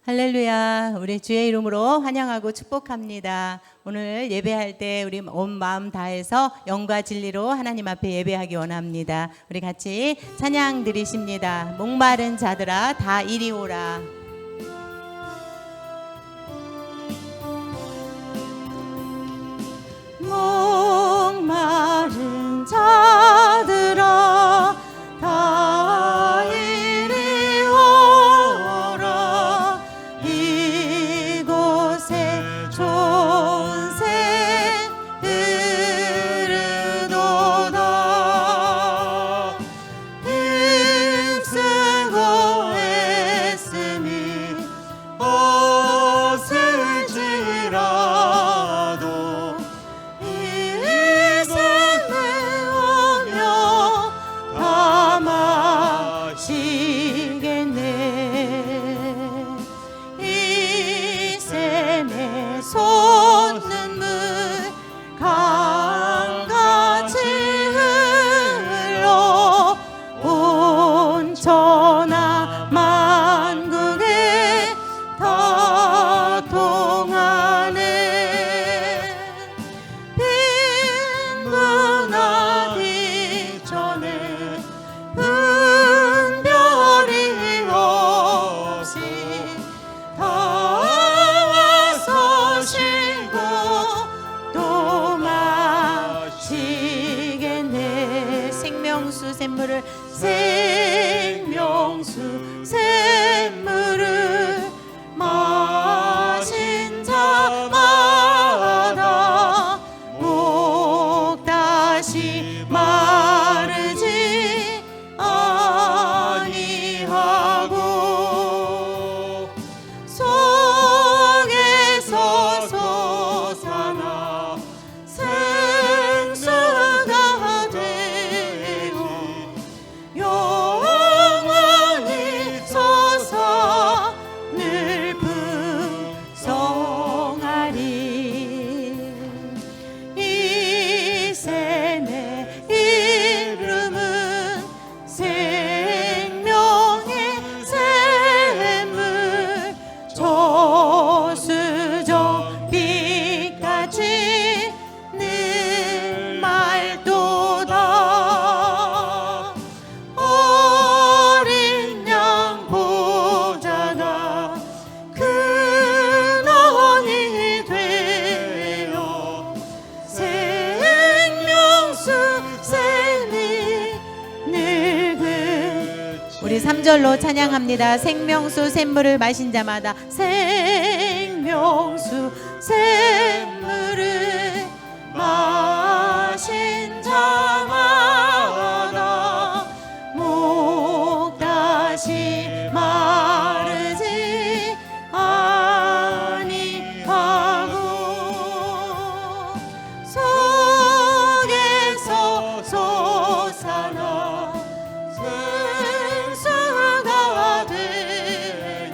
할렐루야. 우리 주의 이름으로 환영하고 축복합니다. 오늘 예배할 때 우리 온 마음 다해서 영과 진리로 하나님 앞에 예배하기 원합니다. 우리 같이 찬양 드리십니다. 목마른 자들아 다 이리 오라. 목마른 자들아 다 이리 오라. 이곳에 좋은 새 흐르도다. 힘쓰고 애쓰니 옷을지라도 솟는물 강같이 흘러 온 천하 만국에 다 통하네. 빈군하기 전에 분별이 없이 다 생명수 샘물을 마신 자마다 목 다시 마르지 아니하고 속에서 솟아나 생수가 되고 영원히 솟아 늘 풍성하리. 이 샘의 이름은 생명의 샘물, 저수정 빛같이 늘 맑도다. 어린 양 보좌가 근원이 되어 생명수 샘이 늙은. 우리 3절로 찬양합니다. 생명수 샘물을 마신 자마다 생명수 샘물을 마신 자마다 목 다시 마르지 아니하고 속에서 솟아나 생수가 되니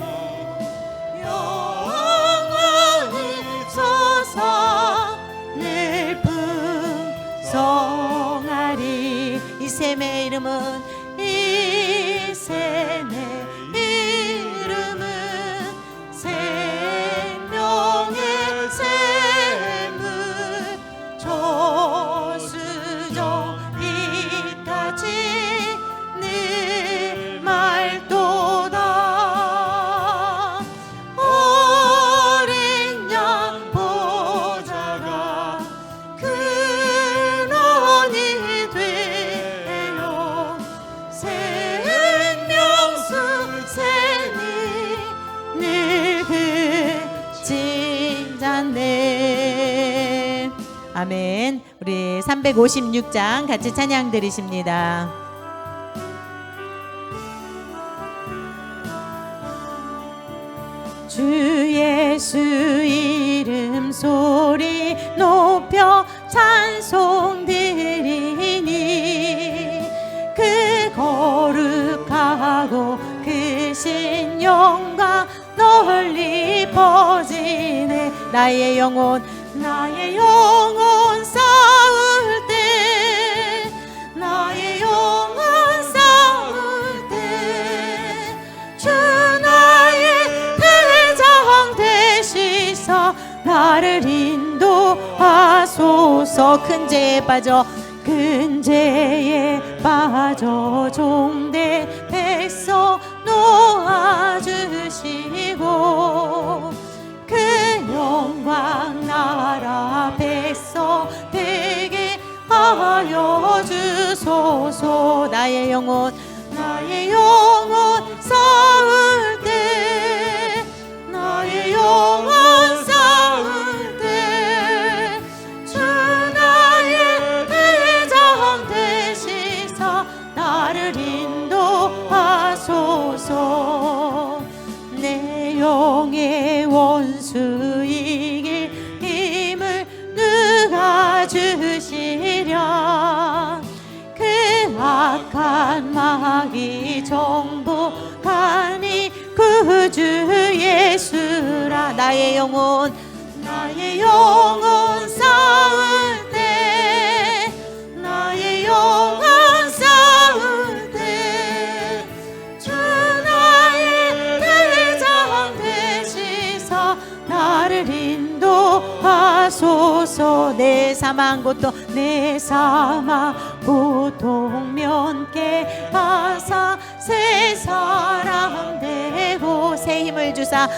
영원히 솟아 늘 풍성하리. 이 샘의 이름은 생명의 샘물, 저수정 빛같이 늘 맑도다. 어린 양 보좌가 근원이 되어 생명수 샘이 늙은 잔네. 아멘. 우리 356장 같이 찬양 드리십니다. 주 예수 이름 소리 높여 찬송 드리니 그 거룩하고 그 신영광 널리 퍼지네. 나의 영혼 싸울 때, 나의 영혼 싸울 때 주 나의 하소서. 큰 죄에 빠져 큰 죄에 빠져 종된 백성 놓아주시고 그 영광 나라 백성 되게 하여 주소서. 나의 영혼 싸울 때 나의 영혼 싸울 때 주 나의 대장 되시사 나를 인도하소서. 내 영의 원수 이길 힘을 누가 주시랴. 그 악한 마귀 정복하니 구주 예수라. 나의 영혼 싸울 때 나의 영혼 싸울 때 주 나의 대장 되시사 나를 인도하소서. 내 사망 고통 면케 하사 새 사람 되고 새 힘을 주사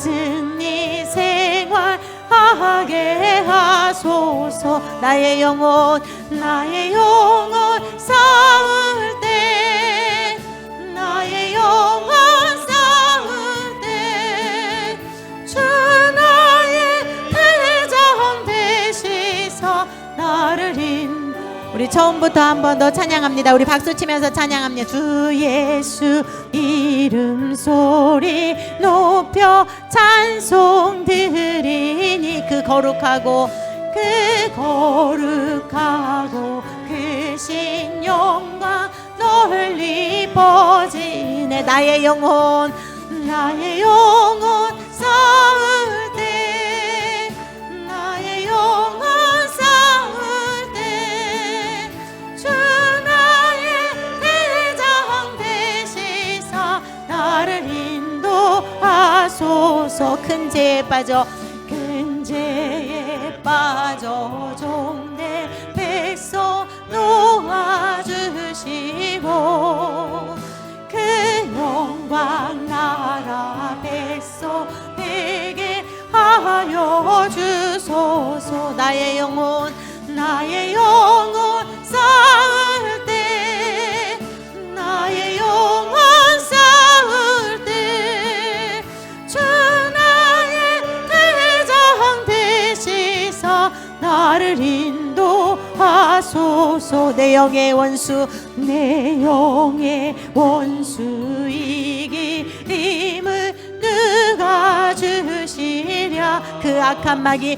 승리 생활하게 하소서. 나의 영혼 싸울 때 나의 영혼 싸울 때 주 나의 대장 되시사 나를 우리 처음부터 한 번 더 찬양합니다. 우리 박수 치면서 찬양합니다. 주 예수 이름 소리 높여 찬송 드리니 그 거룩하고 크신 영광 널리 퍼지네. 나의 영혼 싸울 때 나의 영혼 싸울 때 주 나의 대장 되시사 나를 인도하소서. 큰 죄에 빠져 종된 백성 놓아주시고 그 영광 나라 백성 되게 하여 주소서. 나의 영혼 싸울 때 나의 영혼 싸울 때 주 나의 대장 되시사 나를 인도하소서. 내 영의 원수 이길 힘을 누가 주시랴. 그 악한 마귀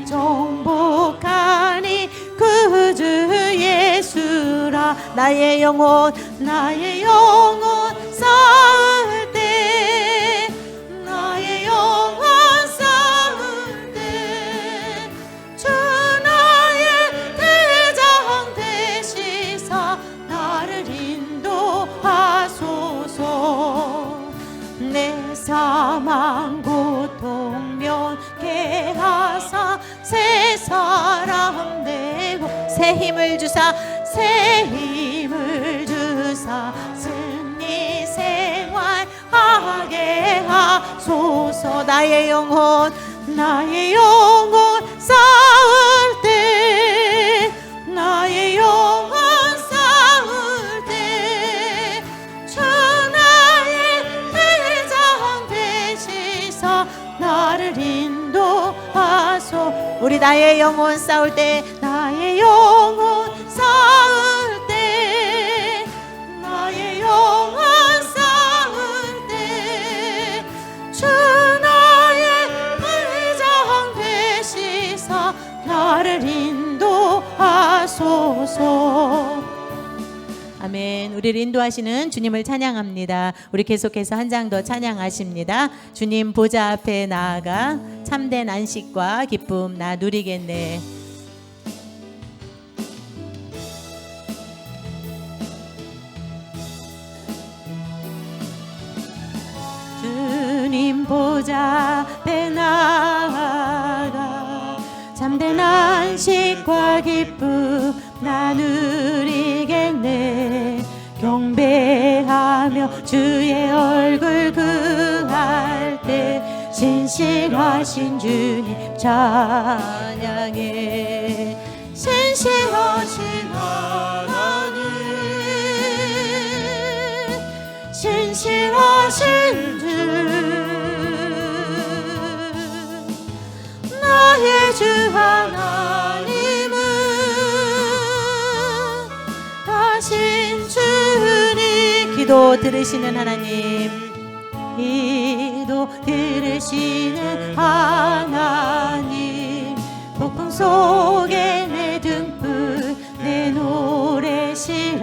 정복하니 구주 예수라. 나의 영혼 싸울 때 나의 영혼 싸울 때 주 나의 대장 되시사 나를 인도하소서. 내 사망 고통 면케 하사 새 사람 되고 새 힘을 주사 승리 생활하게 하소서. 나의 영혼 싸울 때 나의 영혼 싸울 때 주 나의 대장 되시사 나를 인도하소. 우리 나의 영혼 싸울 때 나의 영혼 싸울 때 나의 영혼 싸울 때 주 나의 대장 되시사 나를 인도하소서. 아멘. 우리를 인도하시는 주님을 찬양합니다. 우리 계속해서 한 장 더 찬양하십니다. 주님 보좌 앞에 나아가 참된 안식과 기쁨 나 누리겠네. 주님 보좌 앞에 나아가 참된 안식과 기쁨 나누리겠네. 경배하며 주의 얼굴 구할 때 신실하신 주님 찬양해. 신실하신 하나님, 신실하신 주, 나의 주 하나님은 하신 주님. 기도 들으시는 하나님, 기도 들으시는 하나님, 폭풍 속에 내 등불 내 노래시라.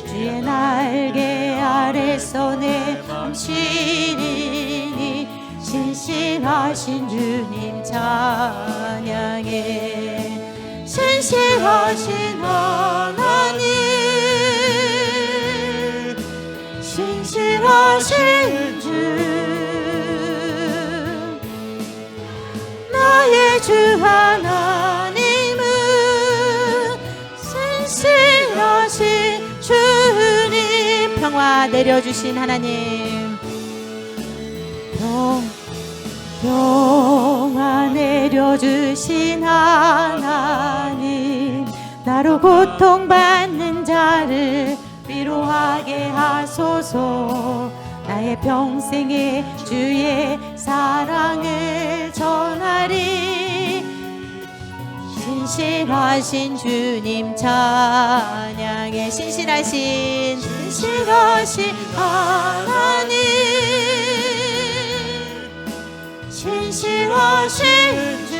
주의 날개 아래서 내 맘 쉬리니 신실하신 주님 찬양해. 신실하신 하나님, 신실하신 주, 나의 주 하나님은 신실하신 주님. 평화 내려주신 하나님, 평화 내려주신 하나님, 나로 고통받는 자를 위로하게 하소서. 나의 평생에 주의 사랑을 전하리. 신실하신 주님 찬양해. 신실하신 하나님, 신실하신 주,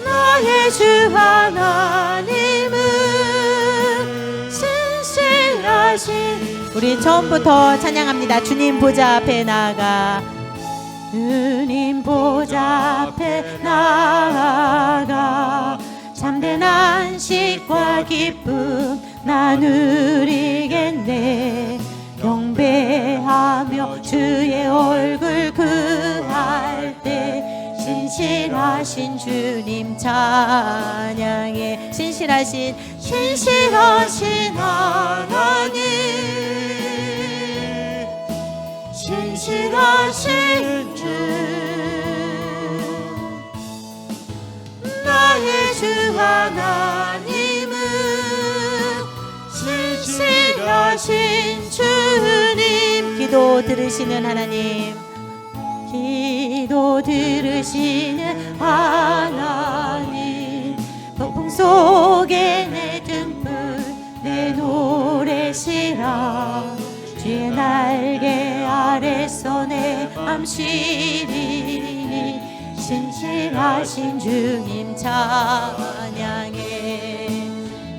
나의 주 하나님은 신실하신. 우리 처음부터 찬양합니다. 주님 보좌 앞에 나아가, 주님 보좌 앞에 나아가 참된 안식과 기쁨 나누리겠네. 경배하며 주의 얼굴 구할 때 신실하신 주님 찬양해. 신실하신 하나님, 신실하신 주, 나의 주 하나님은 신실하신 주님. 기도 들으시는 하나님, 기도 들으시는 하나님, 폭풍 속에 내 등불 내 노래시라. 주의 날개 아래서 내 맘 쉬리니 신실하신 주님 찬양해.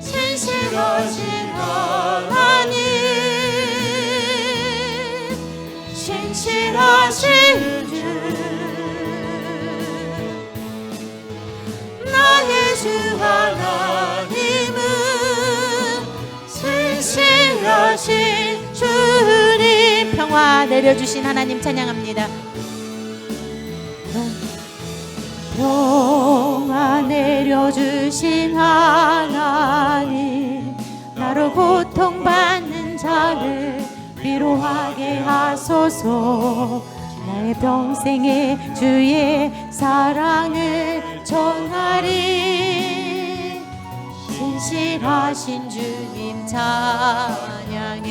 신실하신 하나님, 신실하신 주, 나의 주 하나님은 신실하신 주님. 평화 내려주신 하나님 찬양합니다. 평화 내려주신 하나님, 나로 고통받는 자를 위로하게 하소서. 나의 평생에 주의 사랑을 전하리. 신실하신 주님 찬양해.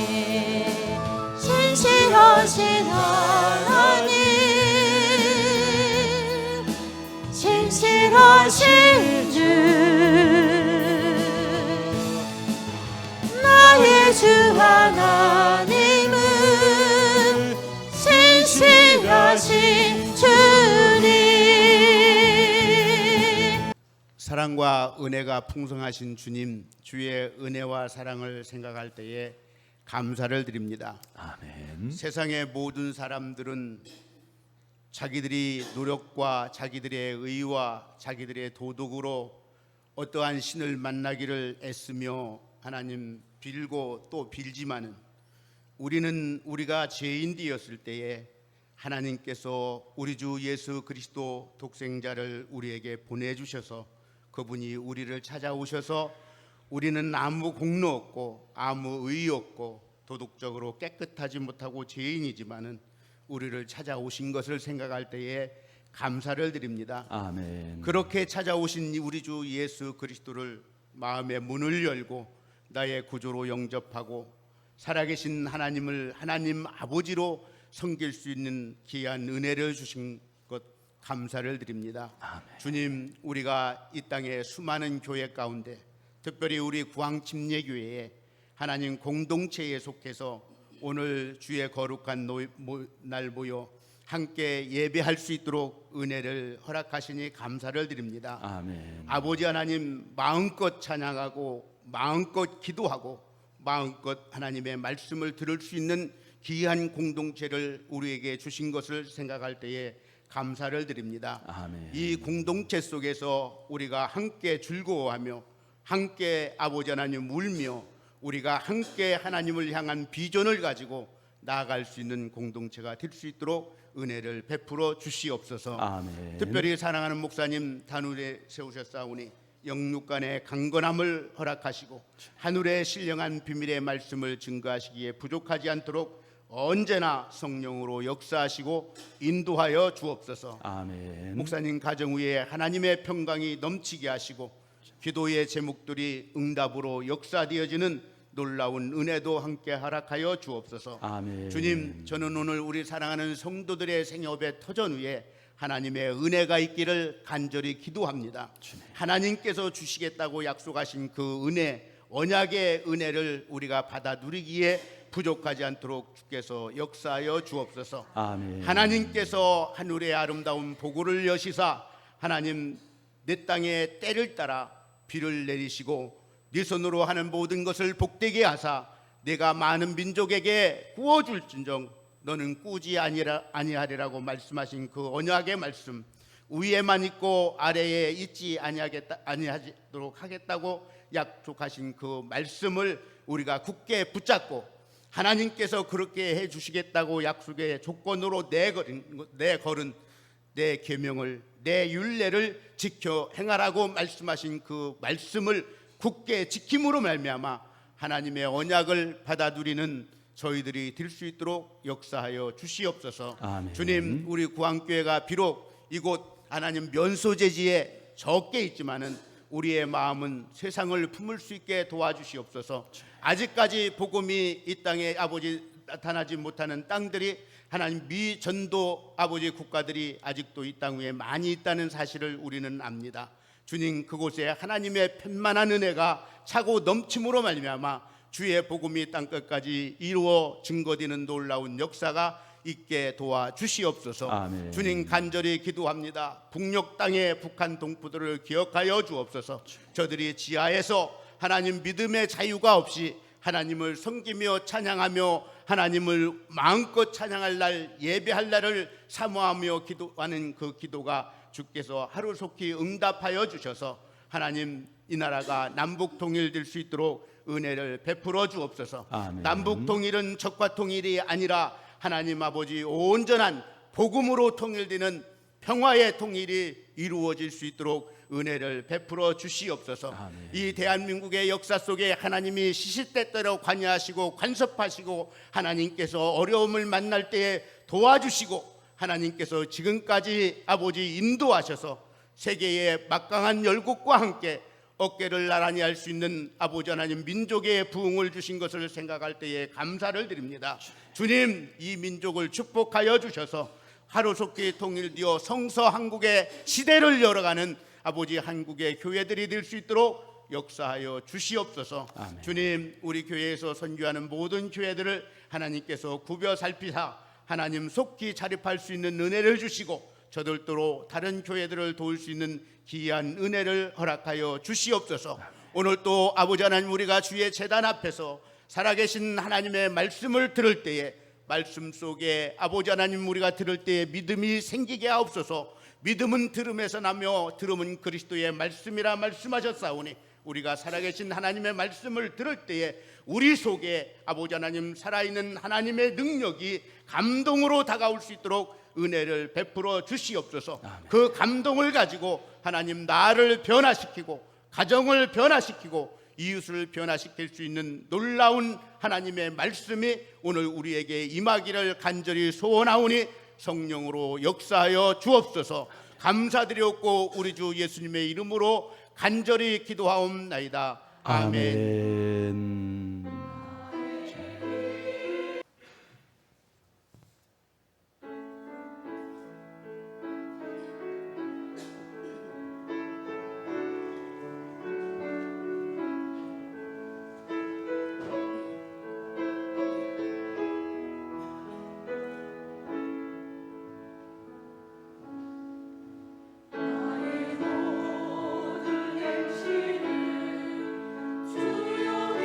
신실하신 하나님, 신실하신 주, 나의 주 하나님은 신실하신 주님. 사랑과 은혜가 풍성하신 주님, 주의 은혜와 사랑을 생각할 때에 감사를 드립니다. 아멘. 세상의 모든 사람들은 자기들이 노력과 자기들의 의와 자기들의 도덕으로 어떠한 신을 만나기를 애쓰며 하나님 빌고 또 빌지만은 우리가 죄인 되었을 때에 하나님께서 우리 주 예수 그리스도 독생자를 우리에게 보내주셔서 그분이 우리를 찾아오셔서 우리는 아무 공로 없고 아무 의의 없고 도덕적으로 깨끗하지 못하고 죄인이지만은 우리를 찾아오신 것을 생각할 때에 감사를 드립니다. 아멘. 그렇게 찾아오신 우리 주 예수 그리스도를 마음의 문을 열고 나의 구주로 영접하고 살아계신 하나님을 하나님 아버지로 섬길 수 있는 귀한 은혜를 주신 것 감사를 드립니다. 아멘. 주님, 우리가 이 땅의 수많은 교회 가운데 특별히 우리 구항침례교회에 하나님 공동체에 속해서 오늘 주의 거룩한 날 모여 함께 예배할 수 있도록 은혜를 허락하시니 감사를 드립니다. 아멘. 아버지 하나님, 마음껏 찬양하고 마음껏 기도하고 마음껏 하나님의 말씀을 들을 수 있는 귀한 공동체를 우리에게 주신 것을 생각할 때에 감사를 드립니다. 아멘. 이 공동체 속에서 우리가 함께 즐거워하며 함께 아버지 하나님 울며 우리가 함께 하나님을 향한 비전을 가지고 나아갈 수 있는 공동체가 될 수 있도록 은혜를 베풀어 주시옵소서. 아멘. 특별히 사랑하는 목사님 단울에 세우셨사오니 영육간의 강건함을 허락하시고 하늘의 신령한 비밀의 말씀을 증거하시기에 부족하지 않도록 언제나 성령으로 역사하시고 인도하여 주옵소서. 아멘. 목사님 가정 위에 하나님의 평강이 넘치게 하시고 기도의 제목들이 응답으로 역사되어지는 놀라운 은혜도 함께 허락하여 주옵소서. 아멘. 주님, 저는 오늘 우리 사랑하는 성도들의 생업의 터전 위에 하나님의 은혜가 있기를 간절히 기도합니다. 하나님께서 주시겠다고 약속하신 그 은혜, 언약의 은혜를 우리가 받아 누리기에 부족하지 않도록 주께서 역사하여 주옵소서. 아멘. 하나님께서 하늘의 아름다운 보고를 여시사 하나님 내 땅에 때를 따라 비를 내리시고 네 손으로 하는 모든 것을 복되게 하사 내가 많은 민족에게 구워줄진정 너는 꾸지 아니하리라고 말씀하신 그 언약의 말씀, 위에만 있고 아래에 있지 아니하도록 하겠다고 약속하신 그 말씀을 우리가 굳게 붙잡고 하나님께서 그렇게 해주시겠다고 약속의 조건으로 내걸은 내 계명을, 내 율례를 지켜 행하라고 말씀하신 그 말씀을 굳게 지킴으로 말미암아 하나님의 언약을 받아 누리는 저희들이 될 수 있도록 역사하여 주시옵소서. 아멘. 주님, 우리 구항교회가 비록 이곳 하나님 면소재지에 적게 있지만은 우리의 마음은 세상을 품을 수 있게 도와주시옵소서. 아직까지 복음이 이 땅에 아버지 나타나지 못하는 땅들이 하나님 미전도 아버지 국가들이 아직도 이 땅 위에 많이 있다는 사실을 우리는 압니다. 주님, 그곳에 하나님의 편만한 은혜가 차고 넘침으로 말미암아 주의 복음이 땅끝까지 이루어 증거되는 놀라운 역사가 있게 도와주시옵소서. 아멘. 주님, 간절히 기도합니다. 북녘 땅의 북한 동포들을 기억하여 주옵소서. 저들이 지하에서 하나님 믿음의 자유가 없이 하나님을 섬기며 찬양하며 하나님을 마음껏 찬양할 날, 예배할 날을 사모하며 기도하는 그 기도가 주께서 하루속히 응답하여 주셔서 하나님 이 나라가 남북 통일될 수 있도록 은혜를 베풀어 주옵소서. 아멘. 남북 통일은 적과 통일이 아니라 하나님 아버지 온전한 복음으로 통일되는 평화의 통일이 이루어질 수 있도록 은혜를 베풀어 주시옵소서. 아멘. 이 대한민국의 역사 속에 하나님이 시시때때로 관여하시고 간섭하시고 하나님께서 어려움을 만날 때에 도와주시고 하나님께서 지금까지 아버지 인도하셔서 세계의 막강한 열국과 함께 어깨를 나란히 할 수 있는 아버지 하나님 민족의 부흥을 주신 것을 생각할 때에 감사를 드립니다. 주님, 이 민족을 축복하여 주셔서 하루속히 통일되어 성서 한국의 시대를 열어가는 아버지 한국의 교회들이 될 수 있도록 역사하여 주시옵소서. 아멘. 주님, 우리 교회에서 선교하는 모든 교회들을 하나님께서 구벼 살피사 하나님 속히 자립할 수 있는 은혜를 주시고 저들도 다른 교회들을 도울 수 있는 귀한 은혜를 허락하여 주시옵소서. 오늘 또 아버지 하나님, 우리가 주의 제단 앞에서 살아계신 하나님의 말씀을 들을 때에 말씀 속에 아버지 하나님 우리가 들을 때에 믿음이 생기게 하옵소서. 믿음은 들음에서 나며 들음은 그리스도의 말씀이라 말씀하셨사오니 우리가 살아계신 하나님의 말씀을 들을 때에 우리 속에 아버지 하나님 살아있는 하나님의 능력이 감동으로 다가올 수 있도록 은혜를 베풀어 주시옵소서. 그 감동을 가지고 하나님 나를 변화시키고 가정을 변화시키고 이웃을 변화시킬 수 있는 놀라운 하나님의 말씀이 오늘 우리에게 임하기를 간절히 소원하오니 성령으로 역사하여 주옵소서. 감사드렸고 우리 주 예수님의 이름으로 간절히 기도하옵나이다. 아멘. 주여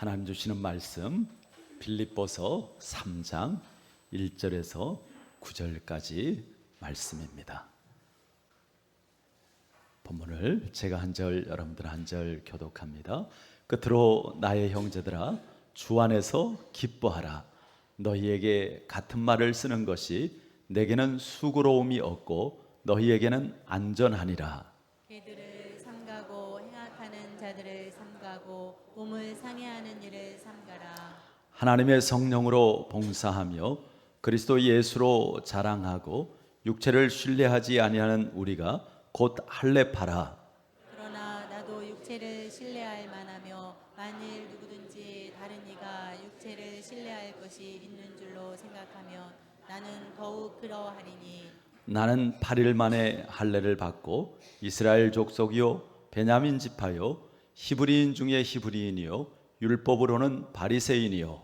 하나님 주시는 말씀 빌립보서 3장 1절에서 9절까지 말씀입니다. 본문을 제가 한 절, 여러분들 한 절 교독합니다. 끝으로 나의 형제들아, 주 안에서 기뻐하라. 너희에게 같은 말을 쓰는 것이 내게는 수고로움이 없고 너희에게는 안전하니라. 그들을 삼가고 행악하는 자들을 삼가고 몸을 상해하는 일을 삼가라. 하나님의 성령으로 봉사하며 그리스도 예수로 자랑하고 육체를 신뢰하지 아니하는 우리가 곧 할례파라. 그러나 나도 육체를 신뢰할 만하며 만일 누구든지 다른 이가 육체를 신뢰할 것이 있는 줄로 생각하면 나는 더욱 그러하리니 나는 8일 만에 할례를 받고 이스라엘 족속이요 베냐민 지파요 히브리인 중에 히브리인이요 율법으로는 바리새인이요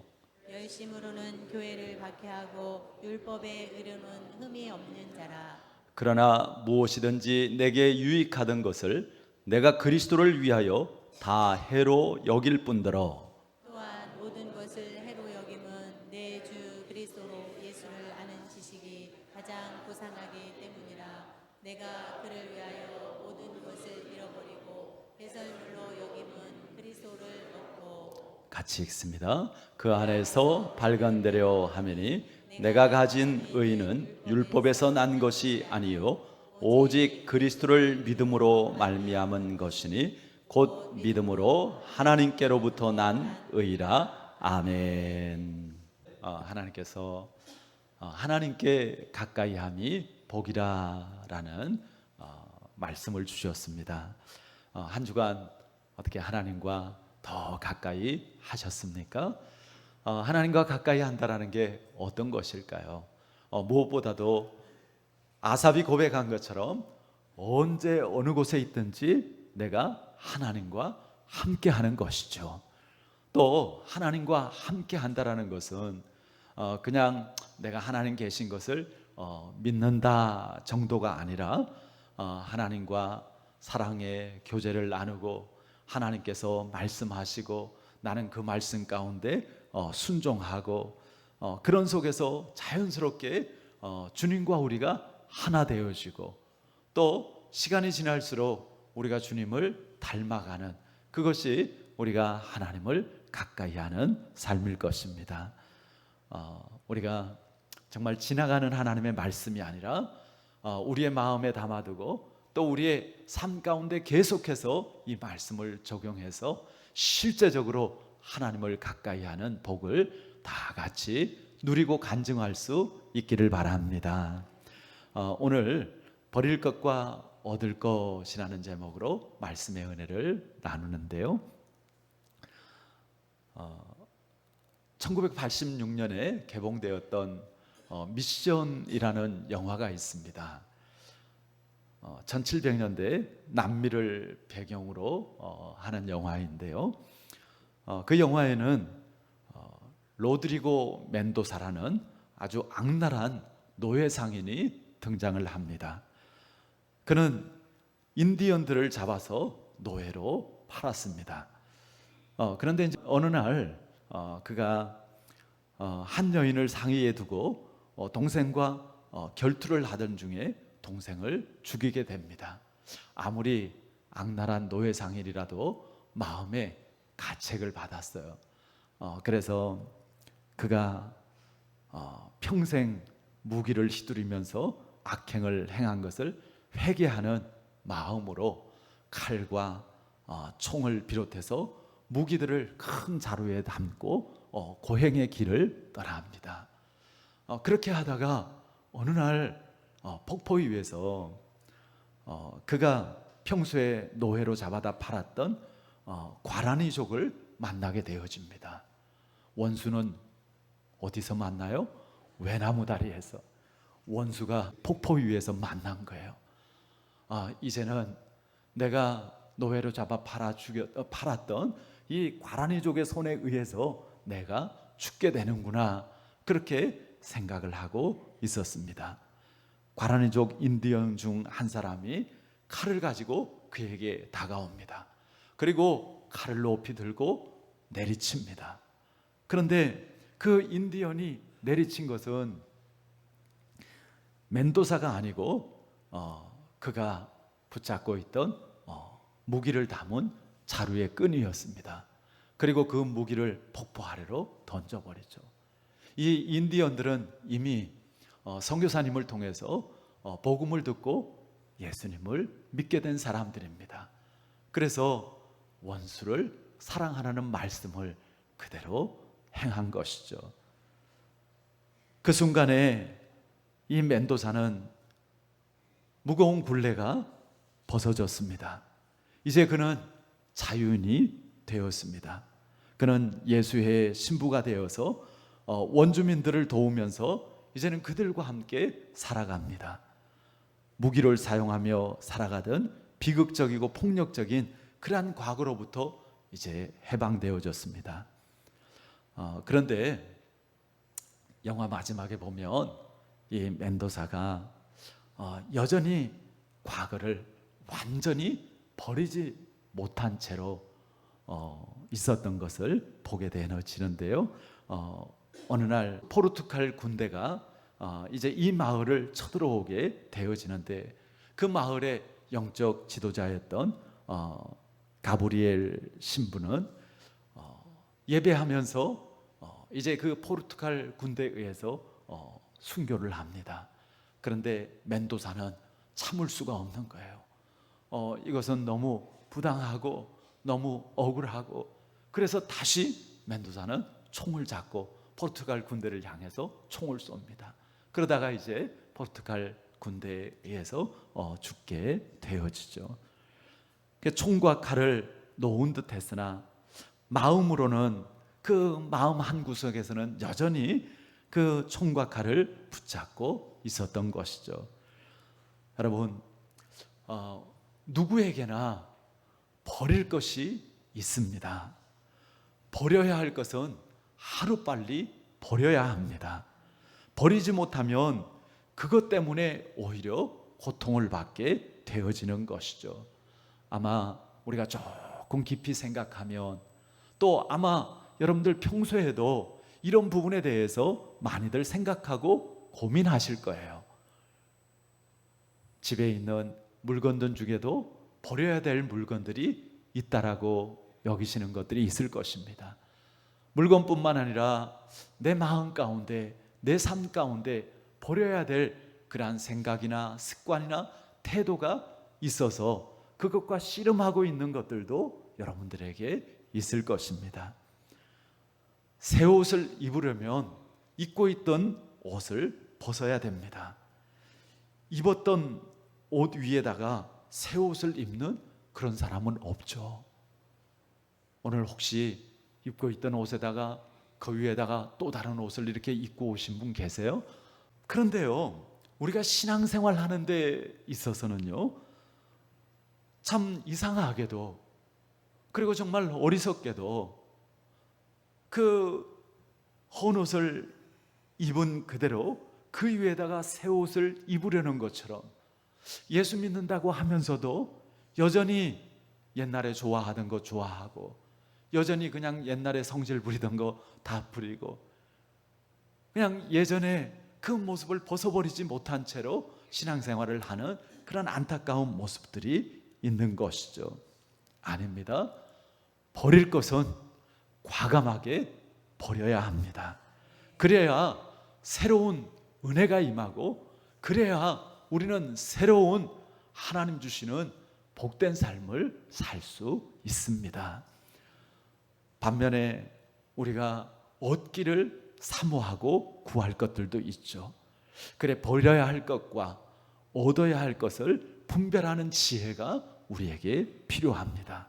열심으로는 교회를 박해하고 율법의 의료는 흠이 없는 자라. 그러나 무엇이든지 내게 유익하던 것을 내가 그리스도를 위하여 다 해로 여길 뿐더러 또한 모든 것을 해로 여김은 내 주 그리스도로 예수를 아는 지식이 가장 고상하기 때문이라. 내가 그를 위하여 모든 것을 잃어버리고 배설물로 여김은 그리스도를 얻고. 같이 읽습니다. 그 안에서 발견되려 하매니 내가 가진 의는 율법에서 난 것이 아니요 오직 그리스도를 믿음으로 말미암은 것이니 곧 믿음으로 하나님께로부터 난 의라. 아멘. 하나님께서 하나님께 가까이함이 복이라라는 말씀을 주셨습니다. 한 주간 어떻게 하나님과 더 가까이 하셨습니까? 하나님과 가까이 한다라는 게 어떤 것일까요? 무엇보다도 아삽이 고백한 것처럼 언제 어느 곳에 있든지 내가 하나님과 함께 하는 것이죠. 또 하나님과 함께 한다라는 것은 그냥 내가 하나님 계신 것을 믿는다 정도가 아니라 하나님과 사랑의 교제를 나누고 하나님께서 말씀하시고 나는 그 말씀 가운데 순종하고 그런 속에서 자연스럽게 주님과 우리가 하나 되어지고 또 시간이 지날수록 우리가 주님을 닮아가는 그것이 우리가 하나님을 가까이 하는 삶일 것입니다. 우리가 정말 지나가는 하나님의 말씀이 아니라 우리의 마음에 담아두고 또 우리의 삶 가운데 계속해서 이 말씀을 적용해서 실제적으로 하나님을 가까이 하는 복을 다 같이 누리고 간증할 수 있기를 바랍니다. 오늘 버릴 것과 얻을 것이라는 제목으로 말씀의 은혜를 나누는데요. 1986년에 개봉되었던 미션이라는 영화가 있습니다. 1700년대 남미를 배경으로 하는 영화인데요. 그 영화에는 로드리고 멘도사라는 아주 악랄한 노예 상인이 등장을 합니다. 그는 인디언들을 잡아서 노예로 팔았습니다. 그런데 이제 어느 날 그가 한 여인을 상의에 두고 동생과 결투를 하던 중에 동생을 죽이게 됩니다. 아무리 악랄한 노예 상인이라도 마음에 가책을 받았어요. 그래서 그가 평생 무기를 휘두르면서 악행을 행한 것을 회개하는 마음으로 칼과 총을 비롯해서 무기들을 큰 자루에 담고 고행의 길을 떠납니다. 그렇게 하다가 어느 날 폭포 위에서 그가 평소에 노예로 잡아다 팔았던 과라니족을 만나게 되어집니다. 원수는 어디서 만나요? 외나무 다리에서. 원수가 폭포 위에서 만난 거예요. 이제는 내가 노예로 잡아 팔았던 이 과라니족의 손에 의해서 내가 죽게 되는구나, 그렇게 생각을 하고 있었습니다. 과라니족 인디언 중 한 사람이 칼을 가지고 그에게 다가옵니다. 그리고 칼을 높이 들고 내리칩니다. 그런데 그 인디언이 내리친 것은 멘도사가 아니고 그가 붙잡고 있던 무기를 담은 자루의 끈이었습니다. 그리고 그 무기를 폭포 아래로 던져버리죠. 이 인디언들은 이미 선교사님을 통해서 복음을 듣고 예수님을 믿게 된 사람들입니다. 그래서 원수를 사랑하라는 말씀을 그대로 행한 것이죠. 그 순간에 이 멘도사는 무거운 굴레가 벗어졌습니다. 이제 그는 자유인이 되었습니다. 그는 예수의 신부가 되어서 원주민들을 도우면서 이제는 그들과 함께 살아갑니다. 무기를 사용하며 살아가던 비극적이고 폭력적인 그러한 과거로부터 이제 해방되어졌습니다. 그런데 영화 마지막에 보면 이 멘도사가 여전히 과거를 완전히 버리지 못한 채로 있었던 것을 보게 되어지는데요. 어느 날 포르투갈 군대가 이제 이 마을을 쳐들어오게 되어지는데 그 마을의 영적 지도자였던 가브리엘 신부는 예배하면서 이제 그 포르투갈 군대에 의해서 순교를 합니다. 그런데 멘도사는 참을 수가 없는 거예요. 이것은 너무 부당하고 너무 억울하고, 그래서 다시 멘도사는 총을 잡고 포르투갈 군대를 향해서 총을 쏩니다. 그러다가 이제 포르투갈 군대에 의해서 죽게 되어지죠. 총과 칼을 놓은 듯 했으나 마음으로는, 그 마음 한 구석에서는 여전히 그 총과 칼을 붙잡고 있었던 것이죠. 여러분, 누구에게나 버릴 것이 있습니다. 버려야 할 것은 하루빨리 버려야 합니다. 버리지 못하면 그것 때문에 오히려 고통을 받게 되어지는 것이죠. 아마 우리가 조금 깊이 생각하면, 또 아마 여러분들 평소에도 이런 부분에 대해서 많이들 생각하고 고민하실 거예요. 집에 있는 물건들 중에도 버려야 될 물건들이 있다라고 여기시는 것들이 있을 것입니다. 물건뿐만 아니라 내 마음 가운데, 내 삶 가운데 버려야 될 그러한 생각이나 습관이나 태도가 있어서 그것과 씨름하고 있는 것들도 여러분들에게 있을 것입니다. 새 옷을 입으려면 입고 있던 옷을 벗어야 됩니다. 입었던 옷 위에다가 새 옷을 입는 그런 사람은 없죠. 오늘 혹시 입고 있던 옷에다가 그 위에다가 또 다른 옷을 이렇게 입고 오신 분 계세요? 그런데요, 우리가 신앙생활 하는 데 있어서는요, 참 이상하게도, 그리고 정말 어리석게도 그 헌 옷을 입은 그대로 그 위에다가 새 옷을 입으려는 것처럼, 예수 믿는다고 하면서도 여전히 옛날에 좋아하던 거 좋아하고, 여전히 그냥 옛날에 성질 부리던 거 다 부리고, 그냥 예전에 그 모습을 벗어버리지 못한 채로 신앙생활을 하는 그런 안타까운 모습들이 있는 것이죠. 아닙니다. 버릴 것은 과감하게 버려야 합니다. 그래야 새로운 은혜가 임하고, 그래야 우리는 새로운 하나님 주시는 복된 삶을 살 수 있습니다. 반면에 우리가 얻기를 사모하고 구할 것들도 있죠. 그래, 버려야 할 것과 얻어야 할 것을 분별하는 지혜가 우리에게 필요합니다.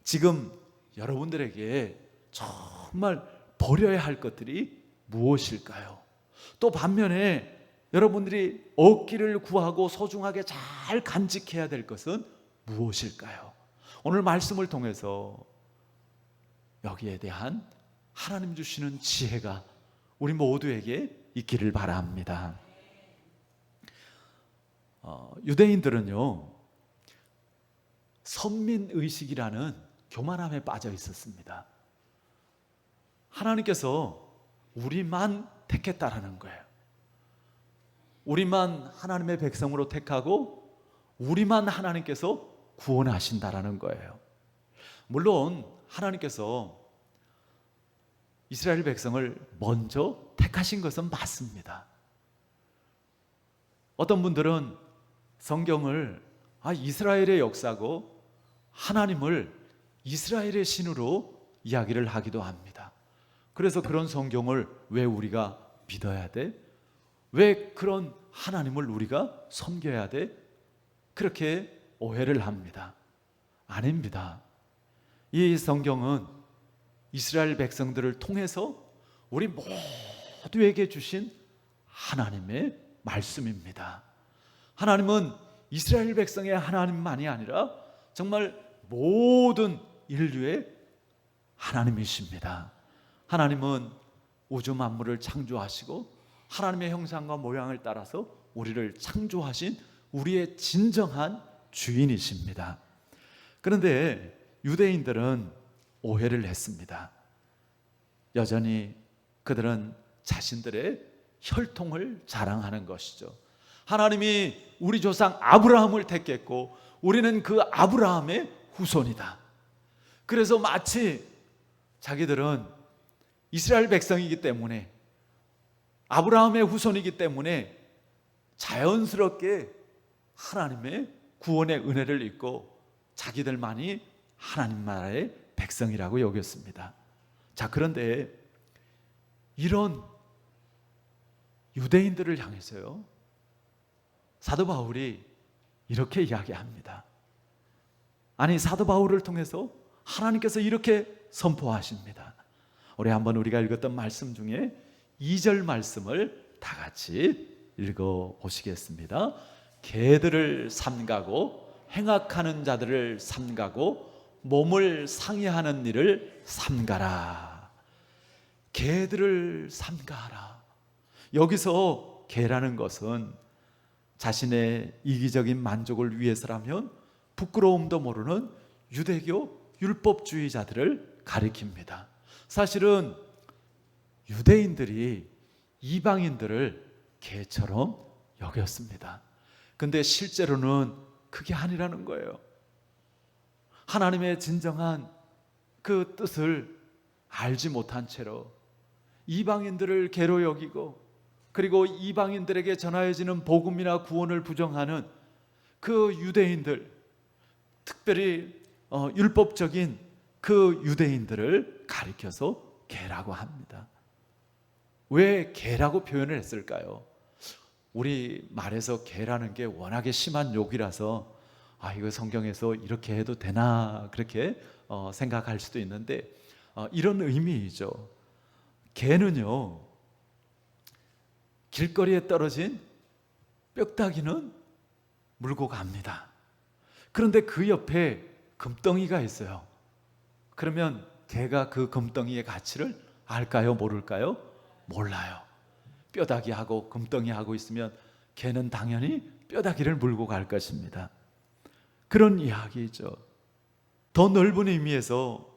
지금 여러분들에게 정말 버려야 할 것들이 무엇일까요? 또 반면에 여러분들이 얻기를 구하고 소중하게 잘 간직해야 될 것은 무엇일까요? 오늘 말씀을 통해서 여기에 대한 하나님 주시는 지혜가 우리 모두에게 있기를 바랍니다. 유대인들은요, 선민의식이라는 교만함에 빠져 있었습니다. 하나님께서 우리만 택했다라는 거예요. 우리만 하나님의 백성으로 택하고 우리만 하나님께서 구원하신다라는 거예요. 물론 하나님께서 이스라엘 백성을 먼저 택하신 것은 맞습니다. 어떤 분들은 성경을 이스라엘의 역사고 하나님을 이스라엘의 신으로 이야기를 하기도 합니다. 그래서 그런 성경을 왜 우리가 믿어야 돼? 왜 그런 하나님을 우리가 섬겨야 돼? 그렇게 오해를 합니다. 아닙니다. 이 성경은 이스라엘 백성들을 통해서 우리 모두에게 주신 하나님의 말씀입니다. 하나님은 이스라엘 백성의 하나님만이 아니라 정말 모든 인류의 하나님이십니다. 하나님은 우주 만물을 창조하시고 하나님의 형상과 모양을 따라서 우리를 창조하신 우리의 진정한 주인이십니다. 그런데 유대인들은 오해를 했습니다. 여전히 그들은 자신들의 혈통을 자랑하는 것이죠. 하나님이 우리 조상 아브라함을 택했고 우리는 그 아브라함의 후손이다. 그래서 마치 자기들은 이스라엘 백성이기 때문에 아브라함의 후손이기 때문에 자연스럽게 하나님의 구원의 은혜를 입고 자기들만이 하나님 나라의 백성이라고 여겼습니다. 자, 그런데 이런 유대인들을 향해서요, 사도 바울이 이렇게 이야기합니다. 아니, 사도 바울을 통해서 하나님께서 이렇게 선포하십니다. 우리 한번 우리가 읽었던 말씀 중에 2절 말씀을 다 같이 읽어 보시겠습니다. 개들을 삼가고 행악하는 자들을 삼가고 몸을 상해하는 일을 삼가라. 개들을 삼가라. 여기서 개라는 것은 자신의 이기적인 만족을 위해서라면 부끄러움도 모르는 유대교 율법주의자들을 가리킵니다. 사실은 유대인들이 이방인들을 개처럼 여겼습니다. 근데 실제로는 그게 아니라는 거예요. 하나님의 진정한 그 뜻을 알지 못한 채로 이방인들을 개로 여기고 그리고 이방인들에게 전하여지는 복음이나 구원을 부정하는 그 유대인들, 특별히 율법적인 그 유대인들을 가리켜서 개라고 합니다. 왜 개라고 표현을 했을까요? 우리 말에서 개라는 게 워낙에 심한 욕이라서 이거 성경에서 이렇게 해도 되나 그렇게 생각할 수도 있는데 이런 의미이죠. 개는요, 길거리에 떨어진 뼈다귀는 물고 갑니다. 그런데 그 옆에 금덩이가 있어요. 그러면 개가 그 금덩이의 가치를 알까요? 모를까요? 몰라요. 뼈다귀하고 금덩이하고 있으면 개는 당연히 뼈다귀를 물고 갈 것입니다. 그런 이야기죠. 더 넓은 의미에서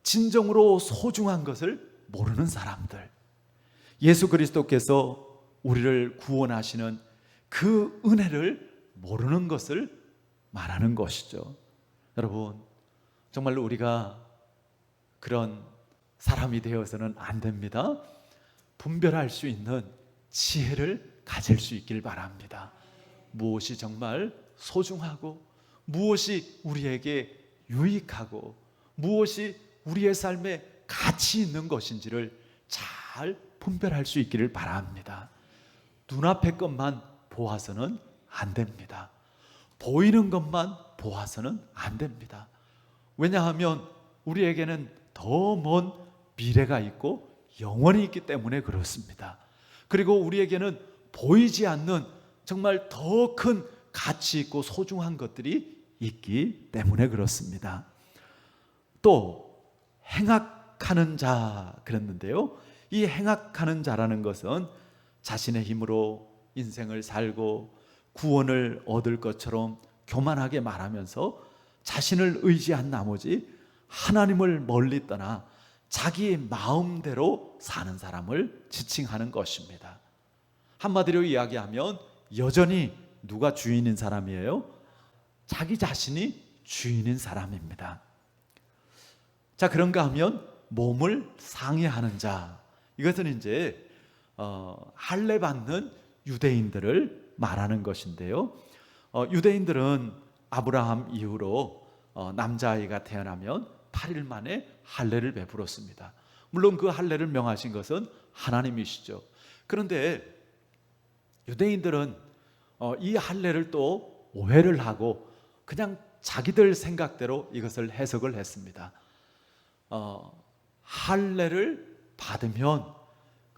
진정으로 소중한 것을 모르는 사람들, 예수 그리스도께서 우리를 구원하시는 그 은혜를 모르는 것을 말하는 것이죠. 여러분, 정말 우리가 그런 사람이 되어서는 안 됩니다. 분별할 수 있는 지혜를 가질 수 있길 바랍니다. 무엇이 정말 소중하고 무엇이 우리에게 유익하고 무엇이 우리의 삶에 가치 있는 것인지를 잘 분별할 수 있기를 바랍니다. 눈앞의 것만 보아서는 안 됩니다. 보이는 것만 보아서는 안 됩니다. 왜냐하면 우리에게는 더 먼 미래가 있고 영원히 있기 때문에 그렇습니다. 그리고 우리에게는 보이지 않는 정말 더 큰 가치 있고 소중한 것들이 있기 때문에 그렇습니다. 또 행악하는 자 그랬는데요, 이 행악하는 자라는 것은 자신의 힘으로 인생을 살고 구원을 얻을 것처럼 교만하게 말하면서 자신을 의지한 나머지 하나님을 멀리 떠나 자기 마음대로 사는 사람을 지칭하는 것입니다. 한마디로 이야기하면 여전히 누가 주인인 사람이에요? 자기 자신이 주인인 사람입니다. 자, 그런가 하면 몸을 상해하는 자, 이것은 이제 할례 받는 유대인들을 말하는 것인데요. 유대인들은 아브라함 이후로 남자아이가 태어나면 8일 만에 할례를 베풀었습니다. 물론 그 할례를 명하신 것은 하나님이시죠. 그런데 유대인들은 이 할례를 또 오해를 하고 그냥 자기들 생각대로 이것을 해석을 했습니다. 할례를 받으면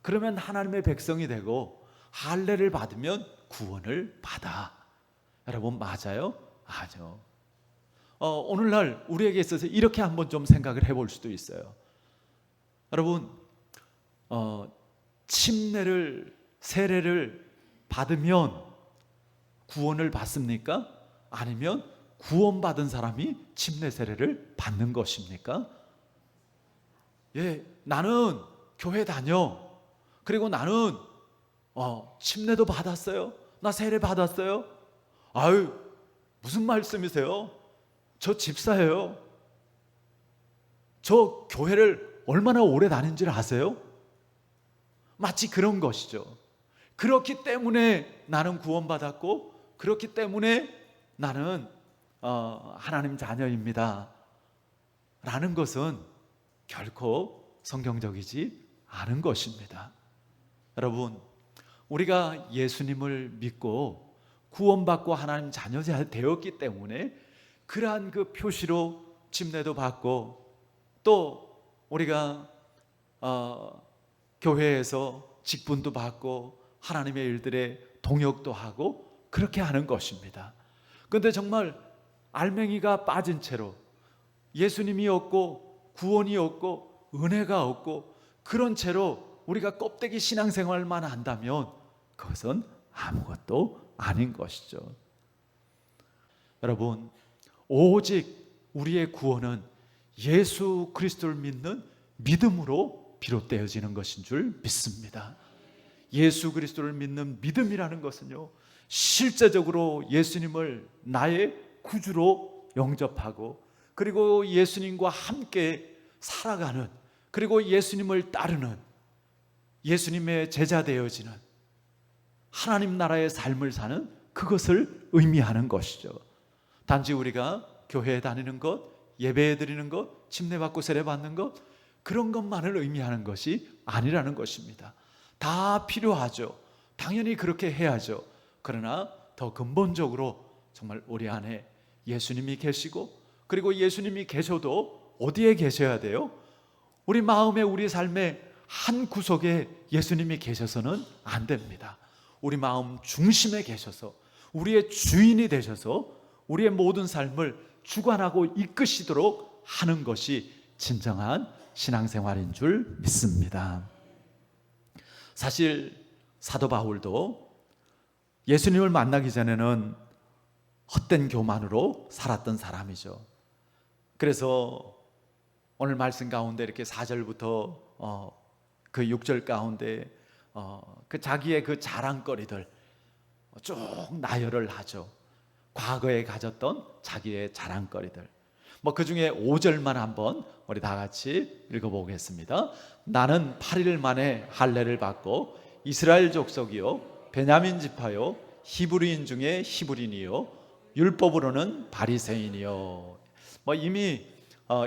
그러면 하나님의 백성이 되고 할례를 받으면 구원을 받아. 여러분 맞아요? 아니요. 오늘날 우리에게 있어서 이렇게 한번 좀 생각을 해볼 수도 있어요. 여러분 침례를 세례를 받으면 구원을 받습니까? 아니면 구원받은 사람이 침례 세례를 받는 것입니까? 예, 나는 교회 다녀. 그리고 나는 침례도 받았어요. 나 세례 받았어요. 아유, 무슨 말씀이세요? 저 집사예요. 저 교회를 얼마나 오래 다닌 줄 아세요? 마치 그런 것이죠. 그렇기 때문에 나는 구원받았고 그렇기 때문에 나는 하나님 자녀입니다 라는 것은 결코 성경적이지 않은 것입니다. 여러분, 우리가 예수님을 믿고 구원받고 하나님 자녀가 되었기 때문에 그러한 그 표시로 침례도 받고 또 우리가 교회에서 직분도 받고 하나님의 일들에 동역도 하고 그렇게 하는 것입니다. 그런데 정말 알맹이가 빠진 채로 예수님이 없고 구원이 없고 은혜가 없고 그런 채로 우리가 껍데기 신앙생활만 한다면 그것은 아무것도 아닌 것이죠. 여러분, 오직 우리의 구원은 예수 그리스도를 믿는 믿음으로 비롯되어지는 것인 줄 믿습니다. 예수 그리스도를 믿는 믿음이라는 것은요, 실제적으로 예수님을 나의 구주로 영접하고 그리고 예수님과 함께 살아가는, 그리고 예수님을 따르는, 예수님의 제자 되어지는 하나님 나라의 삶을 사는 그것을 의미하는 것이죠. 단지 우리가 교회에 다니는 것, 예배에 드리는 것, 침례받고 세례받는 것, 그런 것만을 의미하는 것이 아니라는 것입니다. 다 필요하죠. 당연히 그렇게 해야죠. 그러나 더 근본적으로 정말 우리 안에 예수님이 계시고, 그리고 예수님이 계셔도 어디에 계셔야 돼요? 우리 마음에, 우리 삶의 한 구석에 예수님이 계셔서는 안 됩니다. 우리 마음 중심에 계셔서 우리의 주인이 되셔서 우리의 모든 삶을 주관하고 이끄시도록 하는 것이 진정한 신앙생활인 줄 믿습니다. 사실 사도 바울도 예수님을 만나기 전에는 헛된 교만으로 살았던 사람이죠. 그래서 오늘 말씀 가운데 이렇게 4절부터 그 6절 가운데 그 자기의 그 자랑거리들 쭉 나열을 하죠. 과거에 가졌던 자기의 자랑거리들. 그 중에 5절만 한번 우리 다 같이 읽어보겠습니다. 나는 8일 만에 할례를 받고 이스라엘 족속이요 베냐민 지파요 히브리인 중에 히브리인이요 율법으로는 바리새인이요. 이미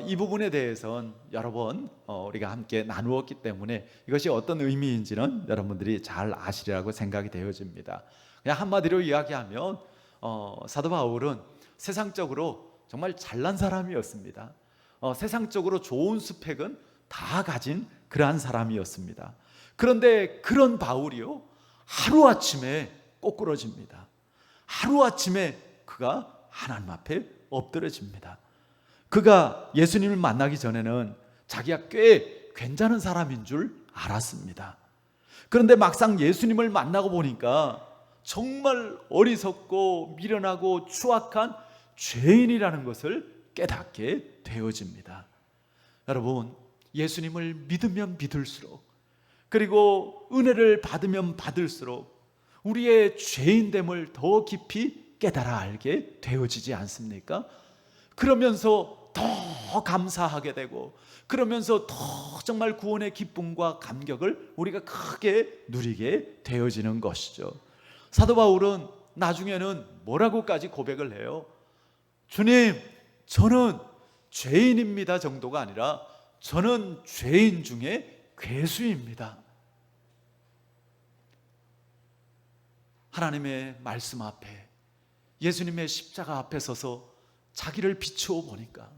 이 부분에 대해서는 여러 번 우리가 함께 나누었기 때문에 이것이 어떤 의미인지는 여러분들이 잘 아시리라고 생각이 되어집니다. 그냥 한마디로 이야기하면 사도 바울은 세상적으로 정말 잘난 사람이었습니다. 세상적으로 좋은 스펙은 다 가진 그러한 사람이었습니다. 그런데 그런 바울이요 하루아침에 꼬꾸러집니다. 하루아침에 그가 하나님 앞에 엎드려집니다. 그가 예수님을 만나기 전에는 자기가 꽤 괜찮은 사람인 줄 알았습니다. 그런데 막상 예수님을 만나고 보니까 정말 어리석고 미련하고 추악한 죄인이라는 것을 깨닫게 되어집니다. 여러분, 예수님을 믿으면 믿을수록, 그리고 은혜를 받으면 받을수록 우리의 죄인됨을 더 깊이 깨달아 알게 되어지지 않습니까? 그러면서 더 감사하게 되고, 그러면서 더 정말 구원의 기쁨과 감격을 우리가 크게 누리게 되어지는 것이죠. 사도 바울은 나중에는 뭐라고까지 고백을 해요? 주님, 저는 죄인입니다 정도가 아니라 저는 죄인 중에 괴수입니다. 하나님의 말씀 앞에, 예수님의 십자가 앞에 서서 자기를 비추어 보니까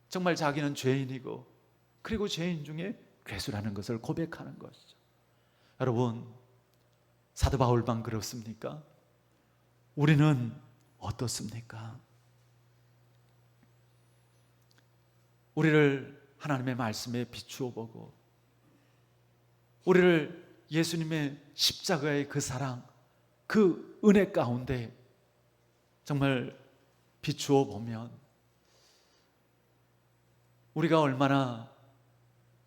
정말 자기는 죄인이고, 그리고 죄인 중에 괴수라는 것을 고백하는 것이죠. 여러분, 사도 바울만 그렇습니까? 우리는 어떻습니까? 우리를 하나님의 말씀에 비추어 보고, 우리를 예수님의 십자가의 그 사랑, 그 은혜 가운데 정말 비추어 보면 우리가 얼마나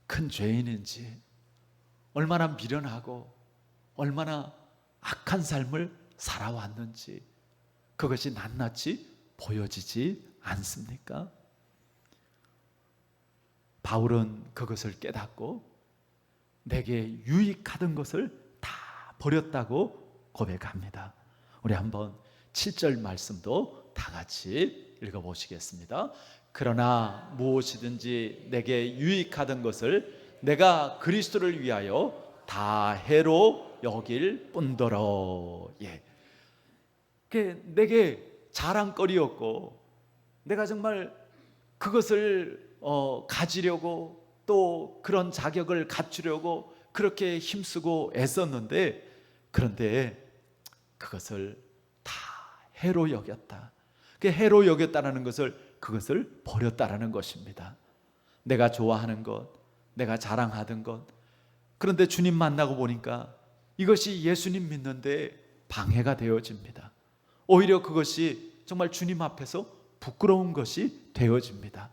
큰 죄인인지, 얼마나 미련하고 얼마나 악한 삶을 살아왔는지 그것이 낱낱이 보여지지 않습니까? 바울은 그것을 깨닫고 내게 유익하던 것을 다 버렸다고 고백합니다. 우리 한번 7절 말씀도 다 같이 읽어보시겠습니다. 그러나 무엇이든지 내게 유익하던 것을 내가 그리스도를 위하여 다 해로 여길 뿐더러. 내게 자랑거리였고, 내가 정말 그것을 가지려고, 또 그런 자격을 갖추려고 그렇게 힘쓰고 애썼는데, 그런데 그것을 다 해로 여겼다. 그 해로 여겼다는 것을, 그것을 버렸다라는 것입니다. 내가 좋아하는 것, 내가 자랑하던 것, 그런데 주님 만나고 보니까 이것이 예수님 믿는데 방해가 되어집니다. 오히려 그것이 정말 주님 앞에서 부끄러운 것이 되어집니다.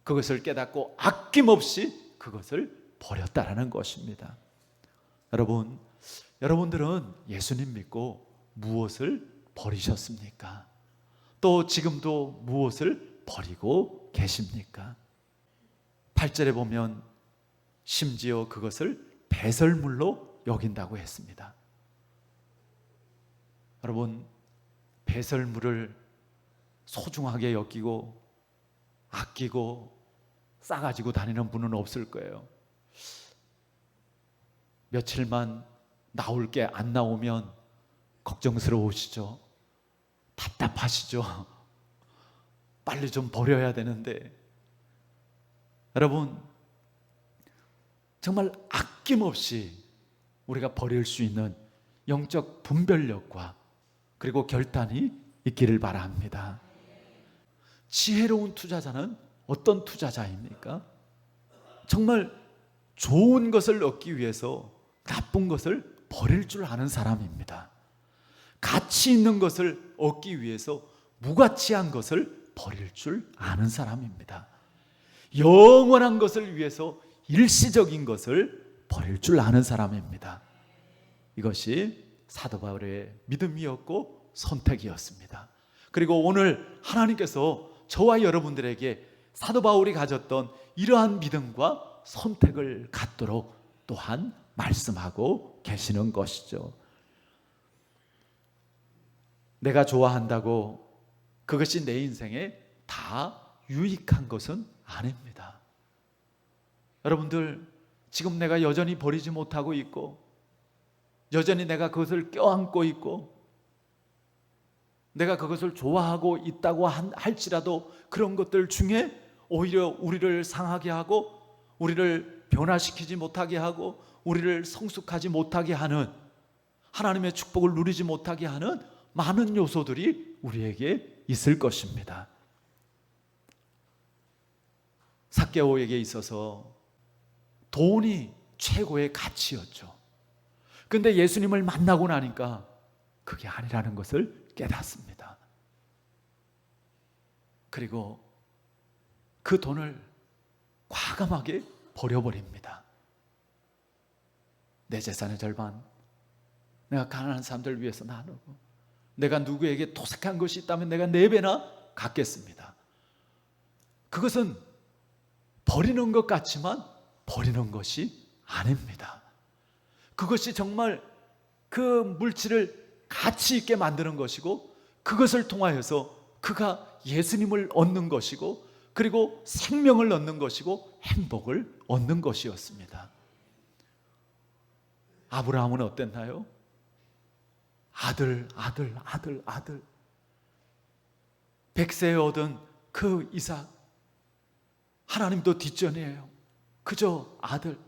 그것을 깨닫고 아낌없이 그것을 버렸다라는 것입니다. 여러분, 여러분들은 예수님 믿고 무엇을 버리셨습니까? 또 지금도 무엇을 버리고 계십니까? 8절에 보면 심지어 그것을 배설물로 여긴다고 했습니다. 여러분, 배설물을 소중하게 여기고 아끼고 싸가지고 다니는 분은 없을 거예요. 며칠만 나올 게 안 나오면 걱정스러우시죠? 답답하시죠? 빨리 좀 버려야 되는데. 여러분, 정말 아낌없이 우리가 버릴 수 있는 영적 분별력과 그리고 결단이 있기를 바랍니다. 지혜로운 투자자는 어떤 투자자입니까? 정말 좋은 것을 얻기 위해서 나쁜 것을 버릴 줄 아는 사람입니다. 가치 있는 것을 얻기 위해서 무가치한 것을 버릴 줄 아는 사람입니다. 영원한 것을 위해서 일시적인 것을 버릴 줄 아는 사람입니다. 이것이 사도 바울의 믿음이었고 선택이었습니다. 그리고 오늘 하나님께서 저와 여러분들에게 사도 바울이 가졌던 이러한 믿음과 선택을 갖도록 또한 말씀하고 계시는 것이죠. 내가 좋아한다고 그것이 내 인생에 다 유익한 것은 아닙니다. 여러분들, 지금 내가 여전히 버리지 못하고 있고, 여전히 내가 그것을 껴안고 있고, 내가 그것을 좋아하고 있다고 할지라도 그런 것들 중에 오히려 우리를 상하게 하고, 우리를 변화시키지 못하게 하고, 우리를 성숙하지 못하게 하는, 하나님의 축복을 누리지 못하게 하는 많은 요소들이 우리에게 있을 것입니다. 삭개오에게 있어서 돈이 최고의 가치였죠. 그런데 예수님을 만나고 나니까 그게 아니라는 것을 깨닫습니다. 그리고 그 돈을 과감하게 버려버립니다. 내 재산의 절반 내가 가난한 사람들을 위해서 나누고, 내가 누구에게 토색한 것이 있다면 내가 4배나 갚겠습니다. 그것은 버리는 것 같지만 버리는 것이 아닙니다. 그것이 정말 그 물질을 가치 있게 만드는 것이고, 그것을 통하여서 그가 예수님을 얻는 것이고, 그리고 생명을 얻는 것이고 행복을 얻는 것이었습니다. 아브라함은 어땠나요? 아들 100세에 얻은 그 이삭, 하나님도 뒷전이에요. 그저 아들,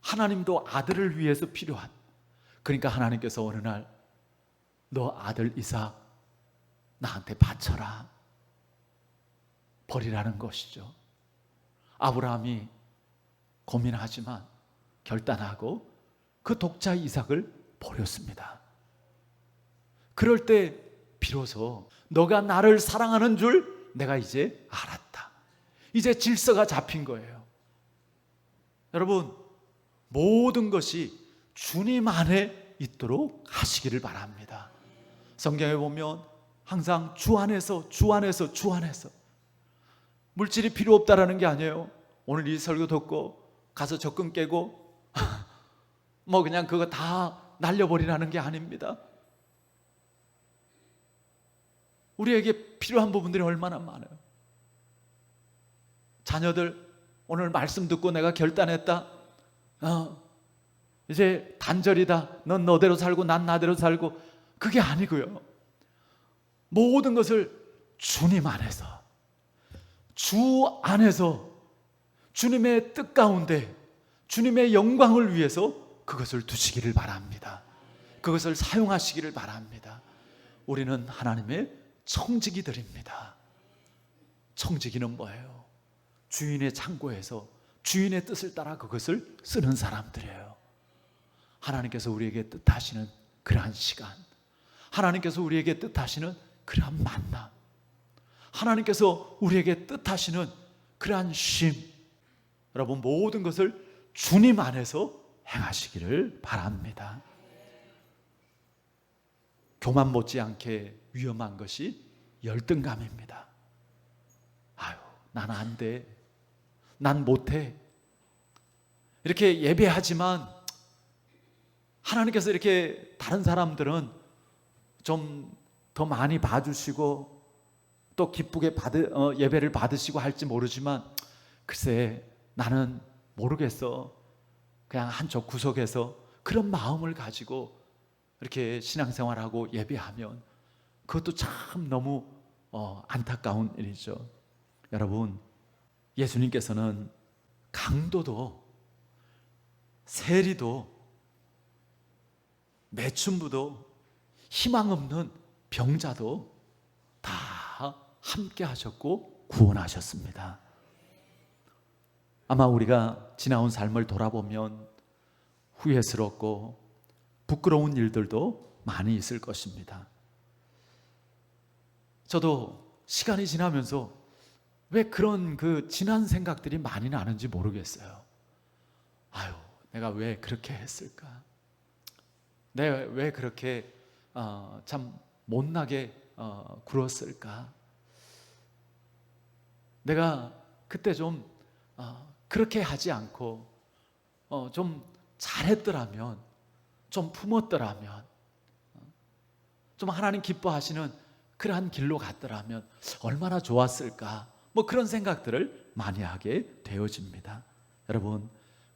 하나님도 아들을 위해서 필요한, 그러니까 하나님께서 어느 날 너 아들 이삭 나한테 바쳐라, 버리라는 것이죠. 아브라함이 고민하지만 결단하고 그 독자 이삭을 버렸습니다. 그럴 때 비로소 너가 나를 사랑하는 줄 내가 이제 알았다. 이제 질서가 잡힌 거예요. 여러분, 모든 것이 주님 안에 있도록 하시기를 바랍니다. 성경에 보면 항상 주 안에서 물질이 필요 없다라는 게 아니에요. 오늘 이 설교 듣고 가서 적금 깨고 뭐 그냥 그거 다 날려버리라는 게 아닙니다. 우리에게 필요한 부분들이 얼마나 많아요. 자녀들, 오늘 말씀 듣고 내가 결단했다, 이제 단절이다, 넌 너대로 살고 난 나대로 살고, 그게 아니고요. 모든 것을 주님 안에서, 주 안에서 주님의 뜻 가운데 주님의 영광을 위해서 그것을 두시기를 바랍니다. 그것을 사용하시기를 바랍니다. 우리는 하나님의 청지기들입니다. 청지기는 뭐예요? 주인의 창고에서 주인의 뜻을 따라 그것을 쓰는 사람들이에요. 하나님께서 우리에게 뜻하시는 그러한 시간, 하나님께서 우리에게 뜻하시는 그러한 만남, 하나님께서 우리에게 뜻하시는 그러한 쉼, 여러분 모든 것을 주님 안에서 행하시기를 바랍니다. 교만 못지않게 위험한 것이 열등감입니다. 아유, 난 안 돼, 난 못해, 이렇게 예배하지만 하나님께서 이렇게 다른 사람들은 좀 더 많이 봐주시고 또 기쁘게 예배를 받으시고 할지 모르지만, 글쎄 나는 모르겠어, 그냥 한쪽 구석에서 그런 마음을 가지고 이렇게 신앙생활하고 예배하면 그것도 참 너무 안타까운 일이죠. 여러분, 예수님께서는 강도도 세리도 매춘부도 희망 없는 병자도 다 함께 하셨고 구원하셨습니다. 아마 우리가 지나온 삶을 돌아보면 후회스럽고 부끄러운 일들도 많이 있을 것입니다. 저도 시간이 지나면서 왜 그런 그 지난 생각들이 많이 나는지 모르겠어요. 아유, 내가 왜 그렇게 했을까? 내가 왜 그렇게 참 못나게 굴었을까? 내가 그때 좀 그렇게 하지 않고 좀 잘했더라면, 좀 품었더라면, 좀 하나님 기뻐하시는 그러한 길로 갔더라면 얼마나 좋았을까? 뭐 그런 생각들을 많이 하게 되어집니다. 여러분,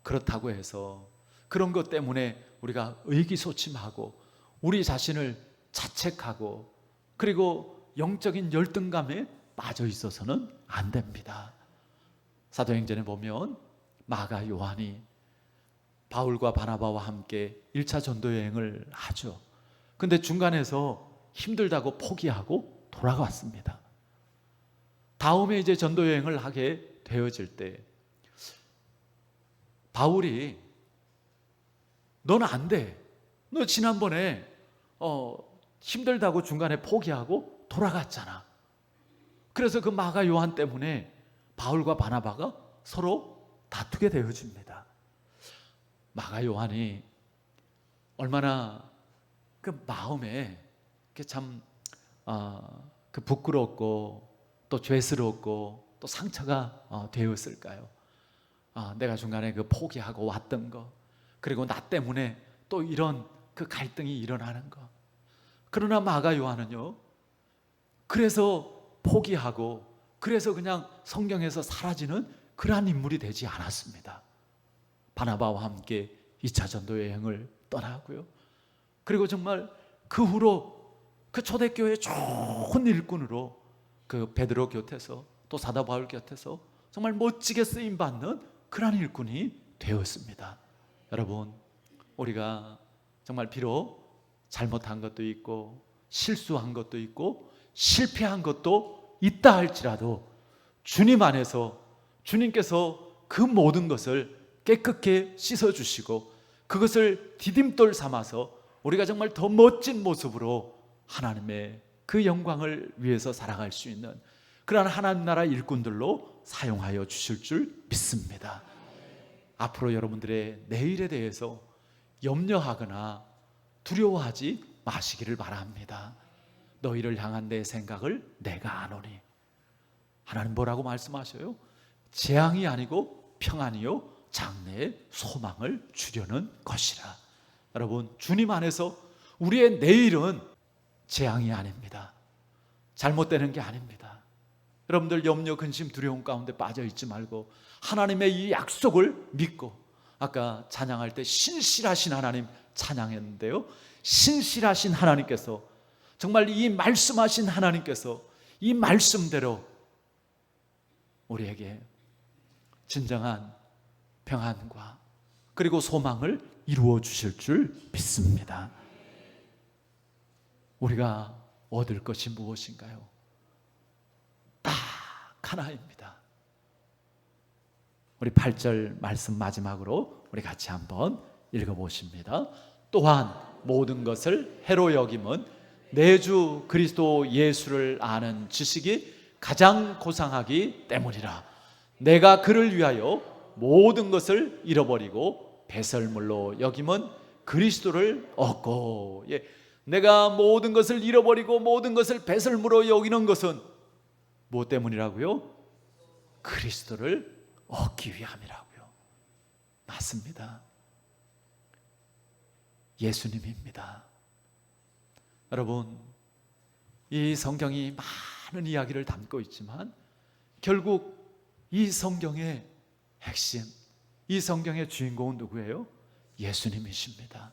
그렇다고 해서 그런 것 때문에 우리가 의기소침하고 우리 자신을 자책하고 그리고 영적인 열등감에 빠져 있어서는 안 됩니다. 사도행전에 보면 마가 요한이 바울과 바나바와 함께 1차 전도 여행을 하죠. 근데 중간에서 힘들다고 포기하고 돌아갔습니다. 다음에 이제 전도 여행을 하게 되어질 때 바울이 넌 안 돼, 너 지난번에 힘들다고 중간에 포기하고 돌아갔잖아. 그래서 그 마가 요한 때문에 바울과 바나바가 서로 다투게 되어집니다. 마가 요한이 얼마나 그 마음에 참 그 부끄럽고 또 죄스럽고 또 상처가 되었을까요? 내가 중간에 그 포기하고 왔던 거, 그리고 나 때문에 또 이런 그 갈등이 일어나는 거. 그러나 마가 요한은요, 그래서 포기하고 그래서 그냥 성경에서 사라지는 그러한 인물이 되지 않았습니다. 바나바와 함께 2차 전도 여행을 떠나고요. 그리고 정말 그 후로 그 초대교회 좋은 일꾼으로 그 베드로 곁에서 또 사도 바울 곁에서 정말 멋지게 쓰임 받는 그러한 일꾼이 되었습니다. 여러분, 우리가 정말 비록 잘못한 것도 있고 실수한 것도 있고 실패한 것도 있다 할지라도 주님 안에서 주님께서 그 모든 것을 깨끗게 씻어주시고 그것을 디딤돌 삼아서 우리가 정말 더 멋진 모습으로 하나님의 그 영광을 위해서 살아갈 수 있는 그러한 하나님 나라 일꾼들로 사용하여 주실 줄 믿습니다. 앞으로 여러분들의 내일에 대해서 염려하거나 두려워하지 마시기를 바랍니다. 너희를 향한 내 생각을 내가 아노니. 하나님 뭐라고 말씀하셔요? 재앙이 아니고 평안이요 장래의 소망을 주려는 것이라. 여러분, 주님 안에서 우리의 내일은 재앙이 아닙니다. 잘못되는 게 아닙니다. 여러분들 염려, 근심, 두려움 가운데 빠져 있지 말고 하나님의 이 약속을 믿고, 아까 찬양할 때 신실하신 하나님 찬양했는데요, 신실하신 하나님께서 정말 이 말씀하신 하나님께서 이 말씀대로 우리에게 진정한 평안과 그리고 소망을 이루어 주실 줄 믿습니다. 우리가 얻을 것이 무엇인가요? 딱 하나입니다. 우리 8절 말씀 마지막으로 우리 같이 한번 읽어보십니다. 또한 모든 것을 해로 여김은 내 주 그리스도 예수를 아는 지식이 가장 고상하기 때문이라. 내가 그를 위하여 모든 것을 잃어버리고 배설물로 여김은 그리스도를 얻고. 내가 모든 것을 잃어버리고 모든 것을 배설물로 여기는 것은 무엇 때문이라고요? 그리스도를 얻기 위함이라고요. 맞습니다. 예수님입니다. 여러분, 이 성경이 많은 이야기를 담고 있지만 결국 이 성경의 핵심, 이 성경의 주인공은 누구예요? 예수님이십니다.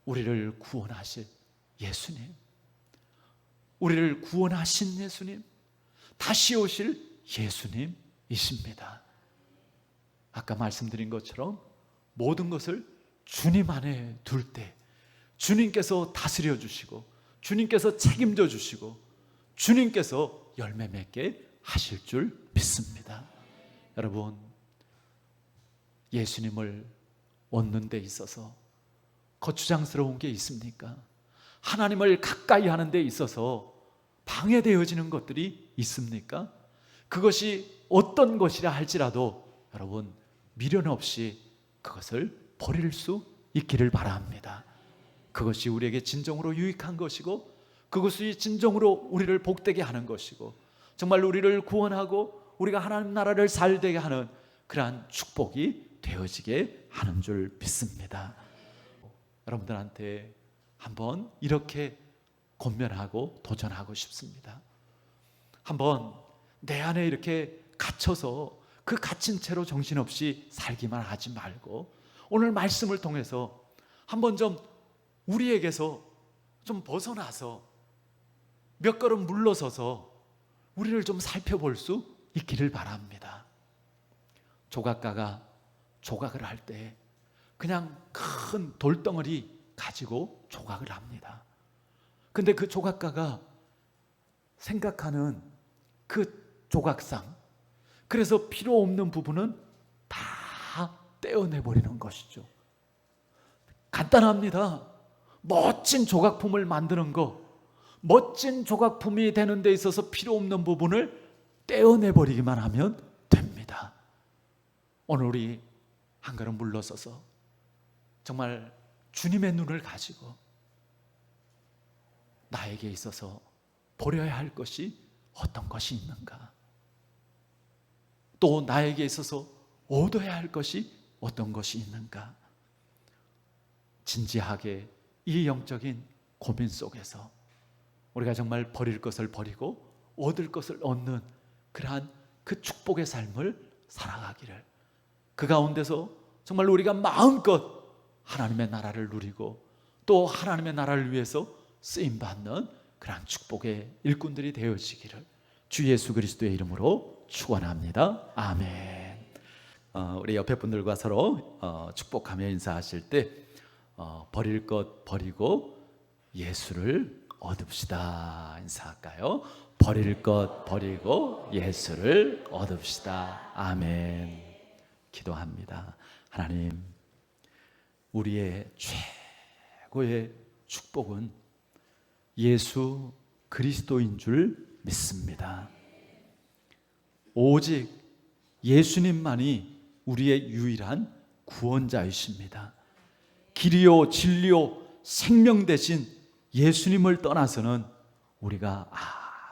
우리를 구원하실 예수님, 우리를 구원하신 예수님, 다시 오실 예수님이십니다. 아까 말씀드린 것처럼 모든 것을 주님 안에 둘 때 주님께서 다스려 주시고 주님께서 책임져 주시고 주님께서 열매 맺게 하실 줄 믿습니다. 여러분, 예수님을 얻는 데 있어서 거추장스러운 게 있습니까? 하나님을 가까이 하는 데 있어서 방해되어지는 것들이 있습니까? 그것이 어떤 것이라 할지라도 여러분, 미련 없이 그것을 버릴 수 있기를 바랍니다. 그것이 우리에게 진정으로 유익한 것이고 그것이 진정으로 우리를 복되게 하는 것이고 정말 우리를 구원하고 우리가 하나님 나라를 살되게 하는 그러한 축복이 되어지게 하는 줄 믿습니다. 여러분들한테 한번 이렇게 권면하고 도전하고 싶습니다. 한번 내 안에 이렇게 갇혀서 그 갇힌 채로 정신없이 살기만 하지 말고 오늘 말씀을 통해서 한번 좀 우리에게서 좀 벗어나서 몇 걸음 물러서서 우리를 좀 살펴볼 수 있기를 바랍니다. 조각가가 조각을 할 때 그냥 큰 돌덩어리 가지고 조각을 합니다. 근데 그 조각가가 생각하는 그 조각상, 그래서 필요 없는 부분은 다 떼어내버리는 것이죠. 간단합니다. 멋진 조각품을 만드는 거, 멋진 조각품이 되는 데 있어서 필요 없는 부분을 떼어내버리기만 하면 됩니다. 오늘 우리 한 걸음 물러서서 정말 주님의 눈을 가지고 나에게 있어서 버려야 할 것이 어떤 것이 있는가, 또 나에게 있어서 얻어야 할 것이 어떤 것이 있는가, 진지하게 이 영적인 고민 속에서 우리가 정말 버릴 것을 버리고 얻을 것을 얻는 그러한 그 축복의 삶을 살아가기를, 그 가운데서 정말 우리가 마음껏 하나님의 나라를 누리고 또 하나님의 나라를 위해서 쓰임받는 그러한 축복의 일꾼들이 되어지기를 주 예수 그리스도의 이름으로 축원합니다. 아멘. 우리 옆에 분들과 서로 축복하며 인사하실 때 버릴 것 버리고 예수를 얻읍시다 인사할까요? 버릴 것 버리고 예수를 얻읍시다. 아멘. 기도합니다. 하나님, 우리의 최고의 축복은 예수 그리스도인 줄 믿습니다. 오직 예수님만이 우리의 유일한 구원자이십니다. 길이요 진리요 생명 되신 예수님을 떠나서는 우리가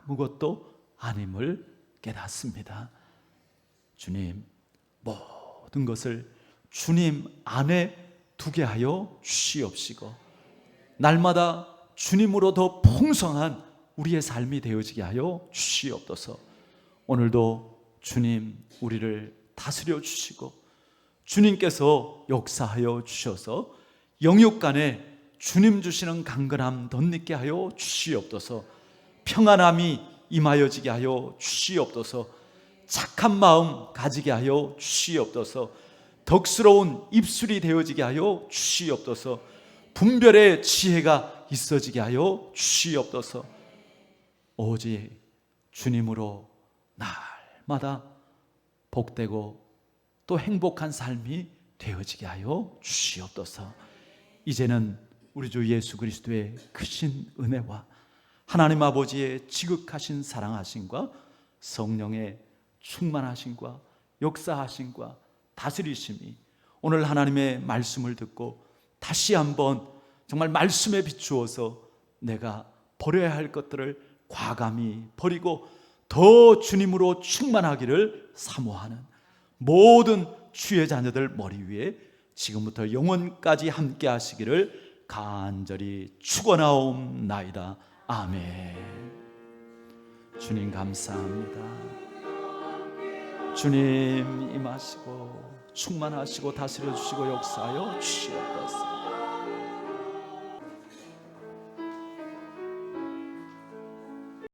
아무것도 아님을 깨닫습니다. 주님, 모든 것을 주님 안에 두게 하여 주시옵시고 날마다 주님으로 더 풍성한 우리의 삶이 되어지게 하여 주시옵소서. 오늘도 주님 우리를 다스려 주시고 주님께서 역사하여 주셔서 영육 간에 주님 주시는 강건함 덧있게 하여 주시옵소서. 평안함이 임하여지게 하여 주시옵소서. 착한 마음 가지게 하여 주시옵소서. 덕스러운 입술이 되어지게 하여 주시옵소서. 분별의 지혜가 있어지게 하여 주시옵소서. 오직 주님으로 날마다 복되고 또 행복한 삶이 되어지게 하여 주시옵소서. 이제는 우리 주 예수 그리스도의 크신 은혜와 하나님 아버지의 지극하신 사랑하심과 성령의 충만하심과 역사하심과 다스리심이 오늘 하나님의 말씀을 듣고 다시 한번 정말 말씀에 비추어서 내가 버려야 할 것들을 과감히 버리고 더 주님으로 충만하기를 사모하는 모든 주의 자녀들 머리 위에 지금부터 영원까지 함께 하시기를 간절히 축원하옵나이다. 아멘. 주님 감사합니다. 주님 임하시고 충만하시고 다스려 주시고 역사하여 주시옵소서.